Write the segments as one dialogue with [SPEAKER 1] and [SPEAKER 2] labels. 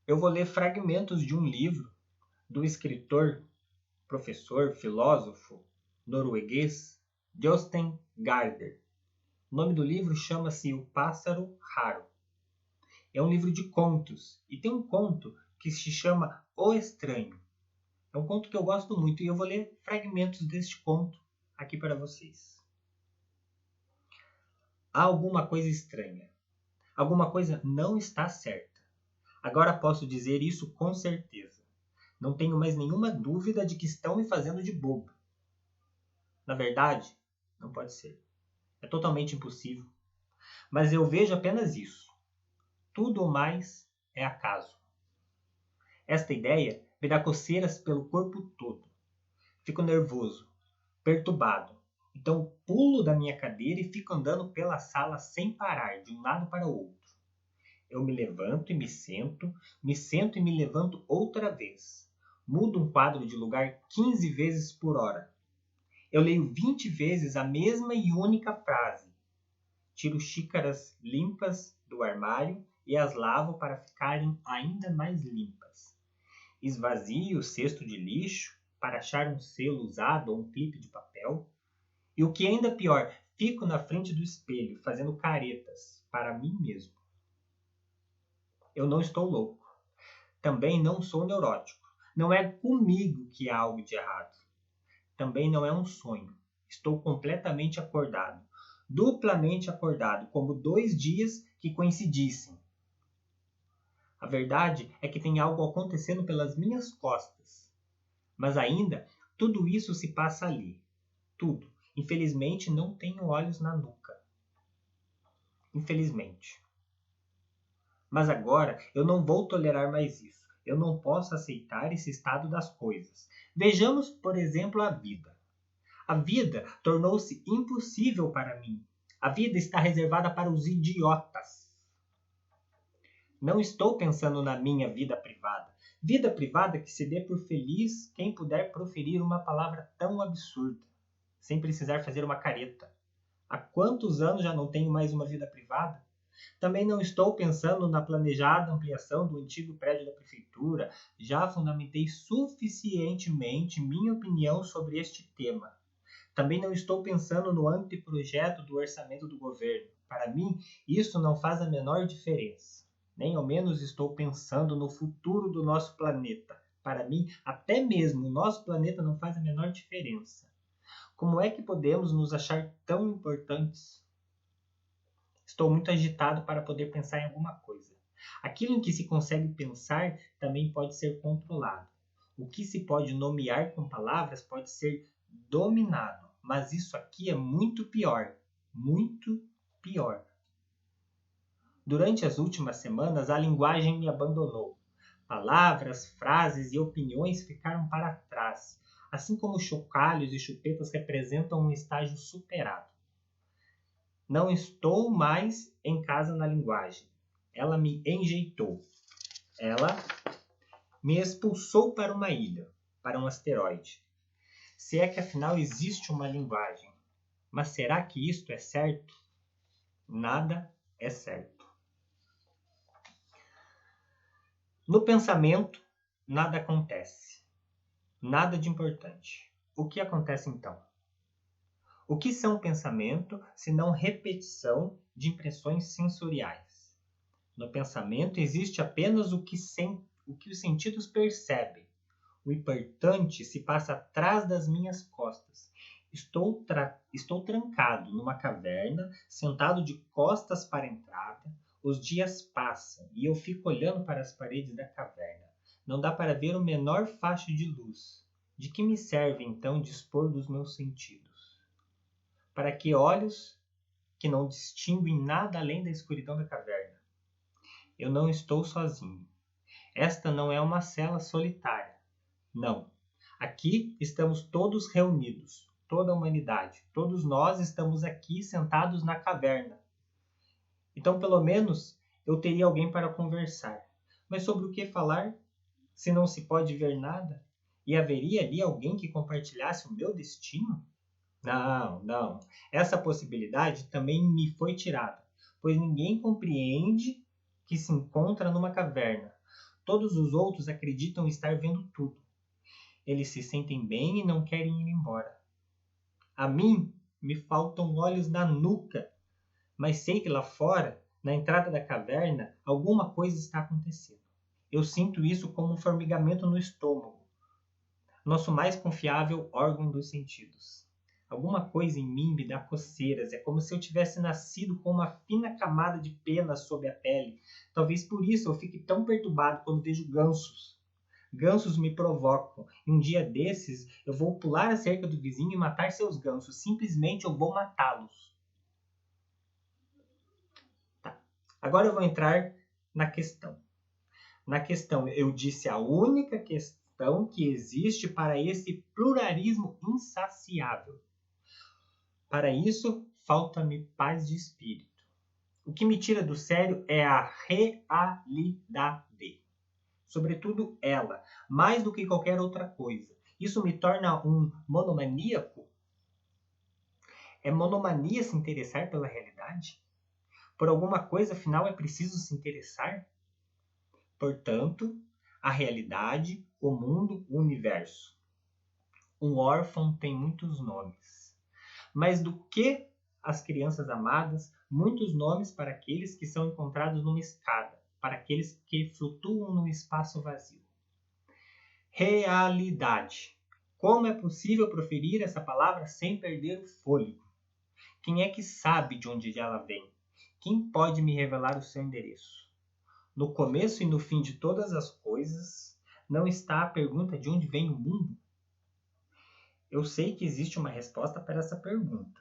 [SPEAKER 1] Eu vou ler fragmentos de um livro do escritor, professor, filósofo norueguês Jostein Gaarder. O nome do livro chama-se O Pássaro Raro. É um livro de contos e tem um conto que se chama O Estranho. É um conto que eu gosto muito e eu vou ler fragmentos deste conto aqui para vocês. Há alguma coisa estranha. Alguma coisa não está certa. Agora posso dizer isso com certeza. Não tenho mais nenhuma dúvida de que estão me fazendo de bobo. Na verdade, não pode ser. É totalmente impossível. Mas eu vejo apenas isso. Tudo o mais é acaso. Esta ideia me dá coceiras pelo corpo todo. Fico nervoso, perturbado. Então pulo da minha cadeira e fico andando pela sala sem parar, de um lado para o outro. Eu me levanto e me sento e me levanto outra vez. Mudo um quadro de lugar 15 vezes por hora. Eu leio 20 vezes a mesma e única frase. Tiro xícaras limpas do armário e as lavo para ficarem ainda mais limpas. Esvazio o cesto de lixo para achar um selo usado ou um clipe de papel. E o que é ainda pior, fico na frente do espelho fazendo caretas para mim mesmo. Eu não estou louco. Também não sou neurótico. Não é comigo que há algo de errado. Também não é um sonho. Estou completamente acordado. Duplamente acordado, como 2 dias que coincidissem. A verdade é que tem algo acontecendo pelas minhas costas. Mas ainda, tudo isso se passa ali. Tudo. Infelizmente, não tenho olhos na nuca. Infelizmente. Mas agora eu não vou tolerar mais isso. Eu não posso aceitar esse estado das coisas. Vejamos, por exemplo, a vida. A vida tornou-se impossível para mim. A vida está reservada para os idiotas. Não estou pensando na minha vida privada. Vida privada que se dê por feliz quem puder proferir uma palavra tão absurda, sem precisar fazer uma careta. Há quantos anos já não tenho mais uma vida privada? Também não estou pensando na planejada ampliação do antigo prédio da prefeitura. Já fundamentei suficientemente minha opinião sobre este tema. Também não estou pensando no anteprojeto do orçamento do governo. Para mim, isso não faz a menor diferença. Nem ao menos estou pensando no futuro do nosso planeta. Para mim, até mesmo o nosso planeta não faz a menor diferença. Como é que podemos nos achar tão importantes? Estou muito agitado para poder pensar em alguma coisa. Aquilo em que se consegue pensar também pode ser controlado. O que se pode nomear com palavras pode ser dominado. Mas isso aqui é muito pior. Muito pior. Durante as últimas semanas, a linguagem me abandonou. Palavras, frases e opiniões ficaram para trás, assim como chocalhos e chupetas representam um estágio superado. Não estou mais em casa na linguagem. Ela me enjeitou. Ela me expulsou para uma ilha, para um asteroide. Se é que afinal existe uma linguagem. Mas será que isto é certo? Nada é certo. No pensamento, nada acontece. Nada de importante. O que acontece então? O que são pensamento, senão repetição de impressões sensoriais? No pensamento existe apenas o que os sentidos percebem. O importante se passa atrás das minhas costas. Estou trancado numa caverna, sentado de costas para a entrada. Os dias passam e eu fico olhando para as paredes da caverna. Não dá para ver o menor facho de luz. De que me serve então dispor dos meus sentidos? Para que olhos que não distinguem nada além da escuridão da caverna? Eu não estou sozinho. Esta não é uma cela solitária. Não. Aqui estamos todos reunidos, toda a humanidade. Todos nós estamos aqui sentados na caverna. Então, pelo menos, eu teria alguém para conversar. Mas sobre o que falar, se não se pode ver nada? E haveria ali alguém que compartilhasse o meu destino? Não. Essa possibilidade também me foi tirada, pois ninguém compreende que se encontra numa caverna. Todos os outros acreditam estar vendo tudo. Eles se sentem bem e não querem ir embora. A mim, me faltam olhos na nuca, mas sei que lá fora, na entrada da caverna, alguma coisa está acontecendo. Eu sinto isso como um formigamento no estômago, nosso mais confiável órgão dos sentidos. Alguma coisa em mim me dá coceiras, é como se eu tivesse nascido com uma fina camada de pena sob a pele. Talvez por isso eu fique tão perturbado quando vejo gansos. Gansos me provocam, e um dia desses eu vou pular a cerca do vizinho e matar seus gansos. Simplesmente eu vou matá-los. Tá. Agora eu vou entrar na questão. Na questão, eu disse a única questão que existe para esse pluralismo insaciável. Para isso, falta-me paz de espírito. O que me tira do sério é a realidade. Sobretudo ela, mais do que qualquer outra coisa. Isso me torna um monomaníaco? É monomania se interessar pela realidade? Por alguma coisa, afinal, é preciso se interessar? Portanto, a realidade, o mundo, o universo. Um órfão tem muitos nomes. Mas do que as crianças amadas, muitos nomes para aqueles que são encontrados numa escada, para aqueles que flutuam no espaço vazio. Realidade. Como é possível proferir essa palavra sem perder o fôlego? Quem é que sabe de onde ela vem? Quem pode me revelar o seu endereço? No começo e no fim de todas as coisas, não está a pergunta de onde vem o mundo? Eu sei que existe uma resposta para essa pergunta.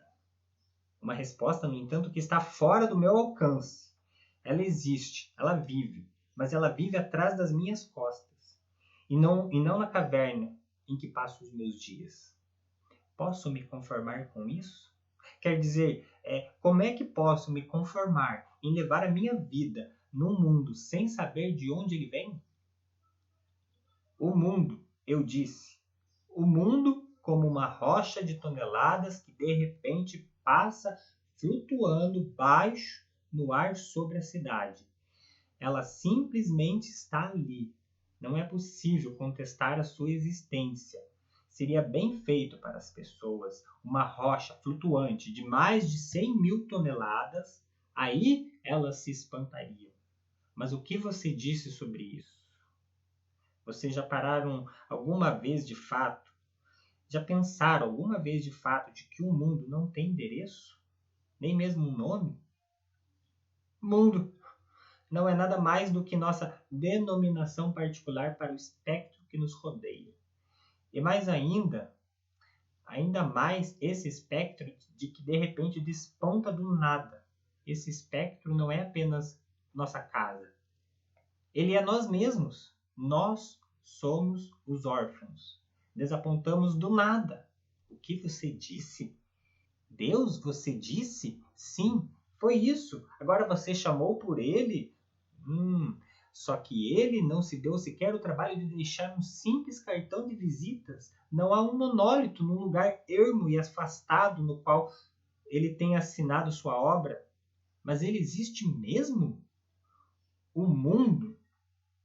[SPEAKER 1] Uma resposta, no entanto, que está fora do meu alcance. Ela existe, ela vive, mas ela vive atrás das minhas costas, e não na caverna em que passo os meus dias. Posso me conformar com isso? Quer dizer, como é que posso me conformar em levar a minha vida num mundo sem saber de onde ele vem? O mundo, eu disse, o mundo como uma rocha de toneladas que de repente passa flutuando baixo no ar sobre a cidade. Ela simplesmente está ali. Não é possível contestar a sua existência. Seria bem feito para as pessoas uma rocha flutuante de mais de 100.000 toneladas, aí elas se espantariam. Mas o que você disse sobre isso? Vocês já pararam alguma vez de fato? Já pensaram alguma vez de fato de que o mundo não tem endereço? Nem mesmo um nome? Mundo não é nada mais do que nossa denominação particular para o espectro que nos rodeia. E mais ainda mais esse espectro de que de repente desponta do nada. Esse espectro não é apenas nossa casa. Ele é nós mesmos. Nós somos os órfãos. Desapontamos do nada. O que você disse? Deus, você disse? Sim, foi isso. Agora você chamou por ele? Só que ele não se deu sequer o trabalho de deixar um simples cartão de visitas. Não há um monólito num lugar ermo e afastado no qual ele tenha assinado sua obra. Mas ele existe mesmo? O mundo?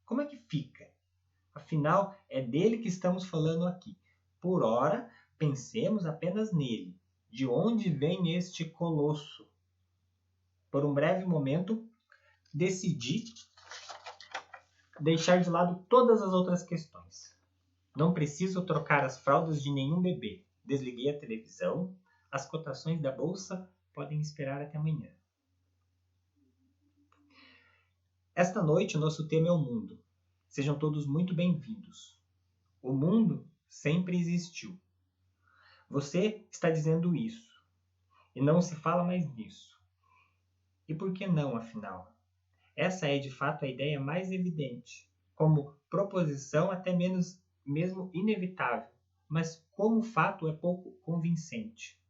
[SPEAKER 1] Como é que fica? Afinal, é dele que estamos falando aqui. Por ora, pensemos apenas nele. De onde vem este colosso? Por um breve momento, decidi deixar de lado todas as outras questões. Não preciso trocar as fraldas de nenhum bebê. Desliguei a televisão. As cotações da bolsa podem esperar até amanhã. Esta noite, nosso tema é o mundo. Sejam todos muito bem-vindos. O mundo sempre existiu. Você está dizendo isso. E não se fala mais nisso. E por que não, afinal? Essa é, de fato, a ideia mais evidente. Como proposição, até mesmo inevitável. Mas como fato, é pouco convincente.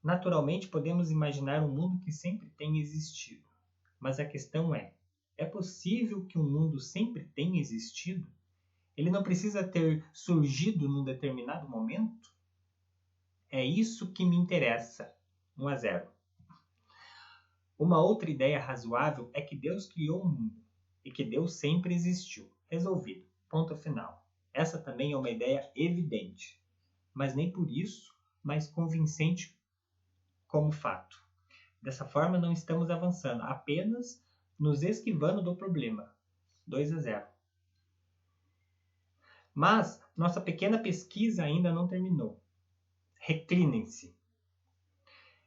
[SPEAKER 1] Naturalmente, podemos imaginar um mundo que sempre tenha existido. Mas a questão é possível que um mundo sempre tenha existido? Ele não precisa ter surgido num determinado momento? É isso que me interessa. 1-0. Uma outra ideia razoável é que Deus criou o mundo. e que Deus sempre existiu. Resolvido. Ponto final. Essa também é uma ideia evidente, mas nem por isso mais convincente como fato. Dessa forma, não estamos avançando, apenas nos esquivando do problema. 2-0. Mas nossa pequena pesquisa ainda não terminou. Reclinem-se.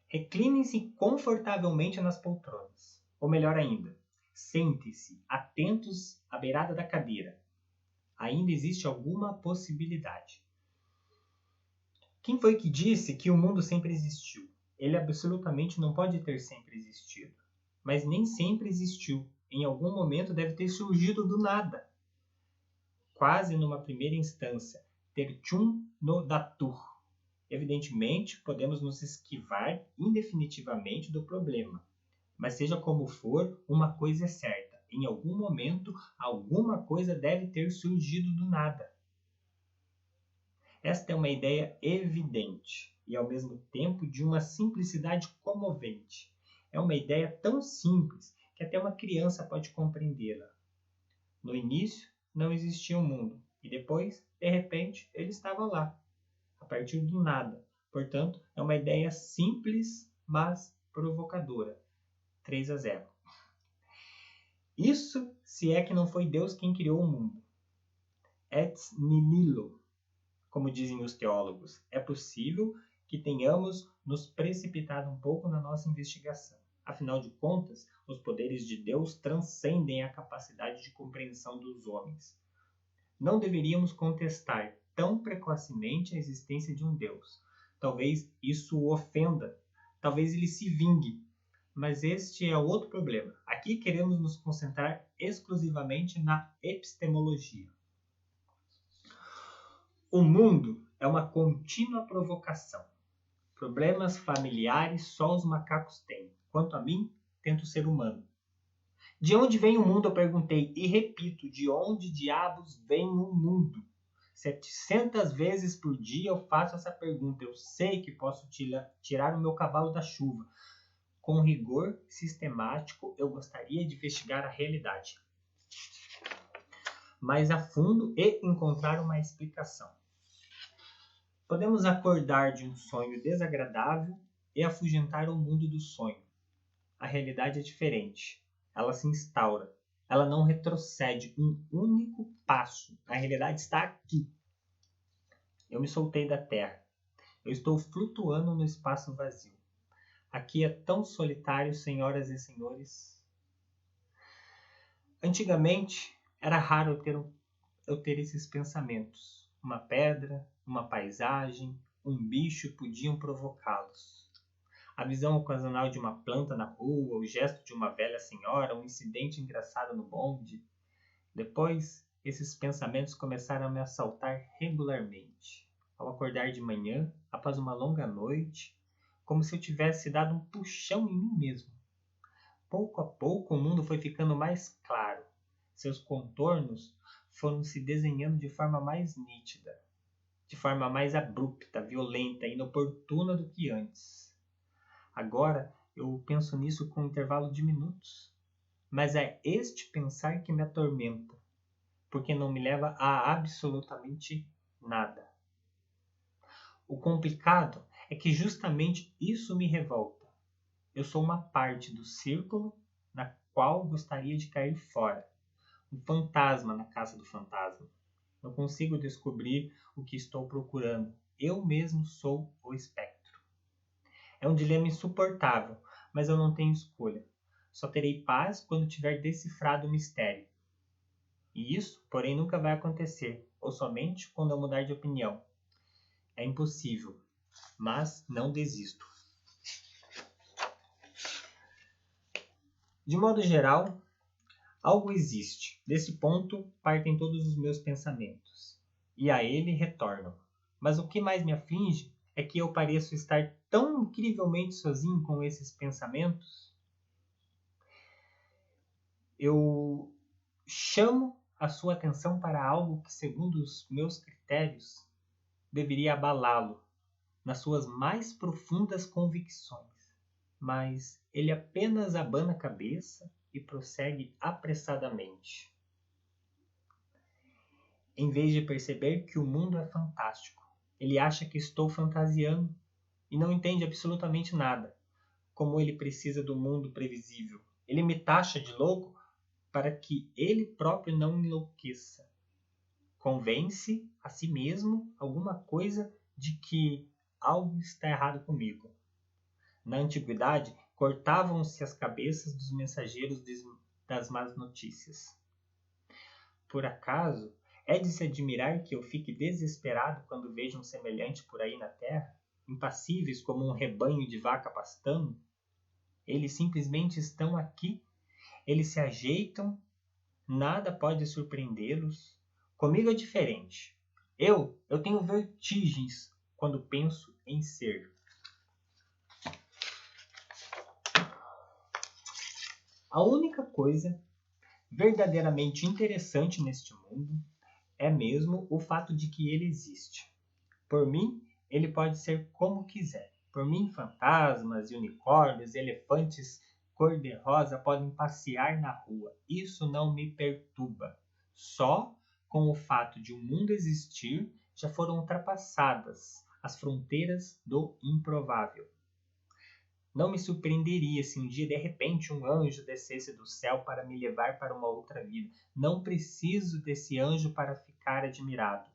[SPEAKER 1] Reclinem-se confortavelmente nas poltronas. Ou melhor ainda, sentem-se atentos à beirada da cadeira. Ainda existe alguma possibilidade. Quem foi que disse que o mundo sempre existiu? Ele absolutamente não pode ter sempre existido. Mas nem sempre existiu. Em algum momento deve ter surgido do nada. Quase numa primeira instância, tertium no datur. Evidentemente, podemos nos esquivar indefinitivamente do problema. Mas seja como for, uma coisa é certa. Em algum momento, alguma coisa deve ter surgido do nada. Esta é uma ideia evidente e, ao mesmo tempo, de uma simplicidade comovente. É uma ideia tão simples que até uma criança pode compreendê-la. No início, não existia um mundo e depois, de repente, ele estava lá, a partir do nada. Portanto, é uma ideia simples, mas provocadora. 3-0. Isso se é que não foi Deus quem criou o mundo. Ex nihilo, como dizem os teólogos. É possível que tenhamos nos precipitado um pouco na nossa investigação. Afinal de contas, os poderes de Deus transcendem a capacidade de compreensão dos homens. Não deveríamos contestar tão precocemente a existência de um Deus. Talvez isso o ofenda, talvez ele se vingue. Mas este é outro problema. Aqui queremos nos concentrar exclusivamente na epistemologia. O mundo é uma contínua provocação. Problemas familiares só os macacos têm. Quanto a mim, tento ser humano. De onde vem o mundo? Eu perguntei. E repito, de onde diabos vem o mundo? 700 vezes por dia eu faço essa pergunta. Eu sei que posso tirar o meu cavalo da chuva. Com rigor sistemático, eu gostaria de investigar a realidade mais a fundo e encontrar uma explicação. Podemos acordar de um sonho desagradável e afugentar o mundo do sonho. A realidade é diferente. Ela se instaura. Ela não retrocede um único passo. A realidade está aqui. Eu me soltei da terra. Eu estou flutuando no espaço vazio. Aqui é tão solitário, senhoras e senhores. Antigamente, era raro eu ter esses pensamentos. Uma pedra, uma paisagem, um bicho podiam provocá-los. A visão ocasional de uma planta na rua, o gesto de uma velha senhora, um incidente engraçado no bonde. Depois, esses pensamentos começaram a me assaltar regularmente. Ao acordar de manhã, após uma longa noite, como se eu tivesse dado um puxão em mim mesmo. Pouco a pouco, o mundo foi ficando mais claro. Seus contornos foram se desenhando de forma mais nítida, de forma mais abrupta, violenta e inoportuna do que antes. Agora, eu penso nisso com um intervalo de minutos. Mas é este pensar que me atormenta, porque não me leva a absolutamente nada. O complicado é que justamente isso me revolta. Eu sou uma parte do círculo na qual gostaria de cair fora. Um fantasma na caça do fantasma. Não consigo descobrir o que estou procurando. Eu mesmo sou o espectro. É um dilema insuportável, mas eu não tenho escolha. Só terei paz quando tiver decifrado o mistério. E isso, porém, nunca vai acontecer, ou somente quando eu mudar de opinião. É impossível, mas não desisto. De modo geral, algo existe. Desse ponto partem todos os meus pensamentos, e a ele retornam. Mas o que mais me aflige é que eu pareço estar tão incrivelmente sozinho com esses pensamentos. Eu chamo a sua atenção para algo que, segundo os meus critérios, deveria abalá-lo nas suas mais profundas convicções. Mas ele apenas abana a cabeça e prossegue apressadamente. Em vez de perceber que o mundo é fantástico, ele acha que estou fantasiando e não entende absolutamente nada. Como ele precisa do mundo previsível. Ele me taxa de louco para que ele próprio não enlouqueça. Convence a si mesmo alguma coisa de que algo está errado comigo. Na antiguidade, cortavam-se as cabeças dos mensageiros das más notícias. Por acaso, é de se admirar que eu fique desesperado quando vejo um semelhante por aí na terra, impassíveis como um rebanho de vaca pastando? Eles simplesmente estão aqui, eles se ajeitam, nada pode surpreendê-los. Comigo é diferente. Eu tenho vertigens quando penso em ser. A única coisa verdadeiramente interessante neste mundo é mesmo o fato de que ele existe. Por mim, ele pode ser como quiser. Por mim, fantasmas, unicórnios, elefantes cor-de-rosa podem passear na rua. Isso não me perturba. Só com o fato de o mundo existir, já foram ultrapassadas as fronteiras do improvável. Não me surpreenderia se um dia de repente um anjo descesse do céu para me levar para uma outra vida. Não preciso desse anjo para ficar admirado.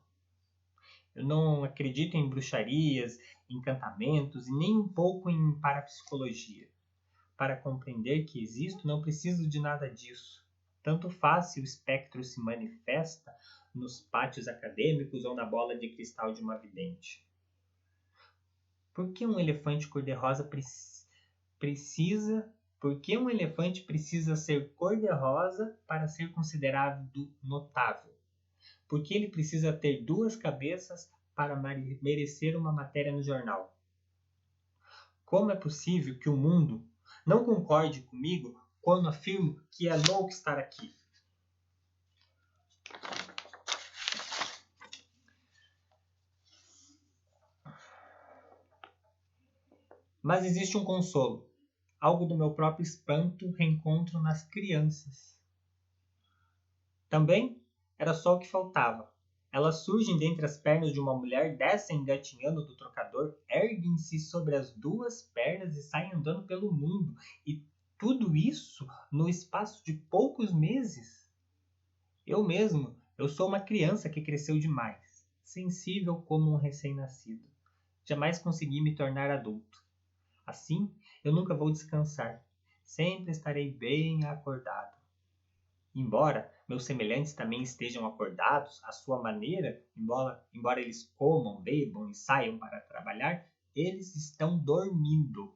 [SPEAKER 1] Eu não acredito em bruxarias, encantamentos e nem um pouco em parapsicologia. Para compreender que existo, não preciso de nada disso. Tanto faz se o espectro se manifesta nos pátios acadêmicos ou na bola de cristal de uma vidente. Por que um elefante cor-de-rosa Por que um elefante precisa ser cor-de-rosa para ser considerado notável? Por que ele precisa ter 2 cabeças para merecer uma matéria no jornal? Como é possível que o mundo não concorde comigo quando afirmo que é louco estar aqui? Mas existe um consolo. Algo do meu próprio espanto reencontro nas crianças. Também era só o que faltava. Elas surgem dentre as pernas de uma mulher, descem engatinhando do trocador, erguem-se sobre as 2 pernas e saem andando pelo mundo. E tudo isso no espaço de poucos meses. Eu sou uma criança que cresceu demais, sensível como um recém-nascido. Jamais consegui me tornar adulto. Assim, eu nunca vou descansar. Sempre estarei bem acordado. Embora meus semelhantes também estejam acordados à sua maneira, embora eles comam, bebam e saiam para trabalhar, eles estão dormindo.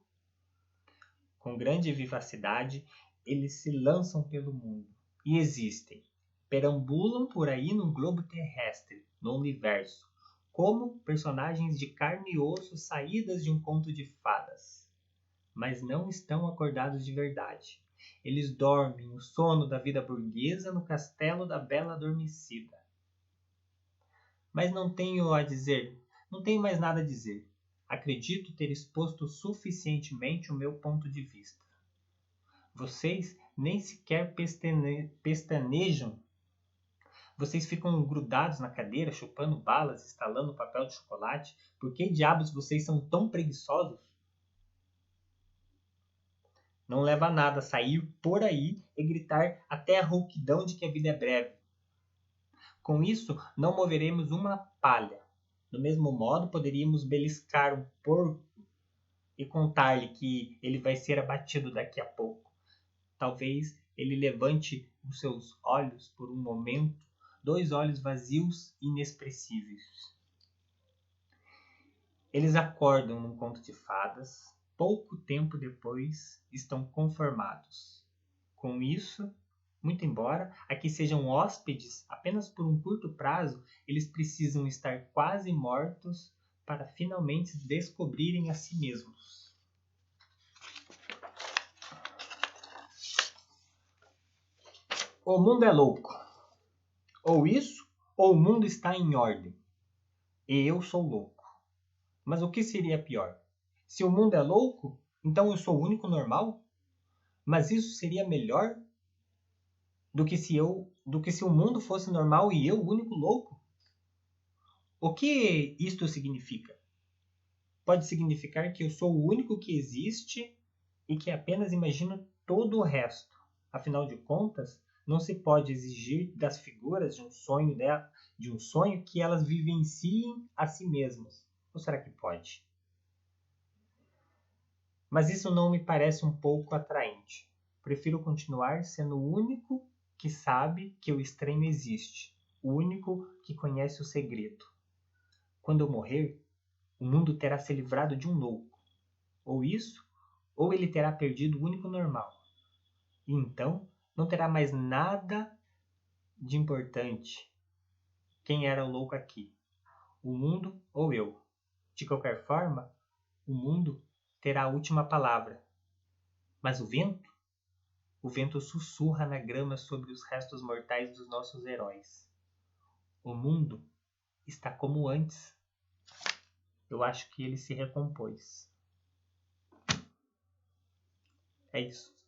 [SPEAKER 1] Com grande vivacidade, eles se lançam pelo mundo e existem. Perambulam por aí no globo terrestre, no universo, como personagens de carne e osso saídas de um conto de fadas. Mas não estão acordados de verdade. Eles dormem o sono da vida burguesa no castelo da bela adormecida. Mas não tenho mais nada a dizer. Acredito ter exposto suficientemente o meu ponto de vista. Vocês nem sequer pestanejam. Vocês ficam grudados na cadeira, chupando balas, estalando papel de chocolate. Por que diabos vocês são tão preguiçosos? Não leva a nada sair por aí e gritar até a rouquidão de que a vida é breve. Com isso, não moveremos uma palha. Do mesmo modo, poderíamos beliscar um porco e contar-lhe que ele vai ser abatido daqui a pouco. Talvez ele levante os seus olhos por um momento, 2 olhos vazios e inexpressíveis. Eles acordam num conto de fadas. Pouco tempo depois, estão conformados. Com isso, muito embora aqui sejam hóspedes apenas por um curto prazo, eles precisam estar quase mortos para finalmente descobrirem a si mesmos. O mundo é louco. Ou isso, ou o mundo está em ordem. E eu sou louco. Mas o que seria pior? Se o mundo é louco, então eu sou o único normal? Mas isso seria melhor do que se o mundo fosse normal e eu o único louco? O que isto significa? Pode significar que eu sou o único que existe e que apenas imagino todo o resto. Afinal de contas, não se pode exigir das figuras de um sonho que elas vivenciem a si mesmas. Ou será que pode? Mas isso não me parece um pouco atraente. Prefiro continuar sendo o único que sabe que o estranho existe, o único que conhece o segredo. Quando eu morrer, o mundo terá se livrado de um louco. Ou isso, ou ele terá perdido o único normal. E então não terá mais nada de importante. Quem era o louco aqui? O mundo ou eu? De qualquer forma, o mundo terá a última palavra. Mas o vento? O vento sussurra na grama sobre os restos mortais dos nossos heróis. O mundo está como antes. Eu acho que ele se recompôs. É isso.